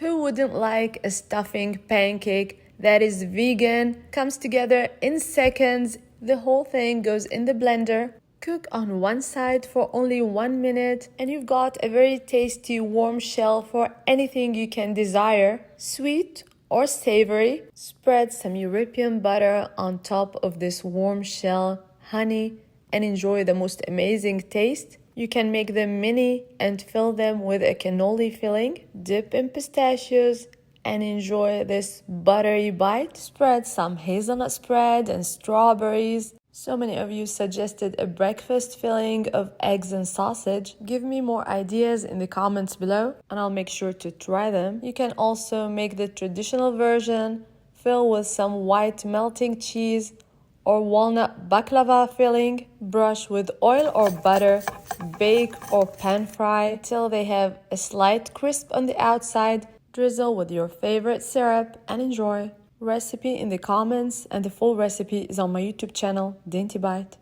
Who wouldn't like a stuffing pancake that is vegan, comes together in seconds? The whole thing goes in the blender. Cook on one side for only 1 minute and you've got a very tasty warm shell for anything you can desire, sweet or savory. Spread some European butter on top of this warm shell, honey, and enjoy the most amazing taste. You can make them mini and fill them with a cannoli filling. Dip in pistachios and enjoy this buttery bite. Spread some hazelnut spread and strawberries. So many of you suggested a breakfast filling of eggs and sausage. Give me more ideas in the comments below and I'll make sure to try them. You can also make the traditional version, fill with some white melting cheese or walnut baklava filling. Brush with oil or butter, bake or pan fry till they have a slight crisp on the outside. Drizzle with your favorite syrup and enjoy. Recipe in the comments and the full recipe is on my YouTube channel, Dainty Bite.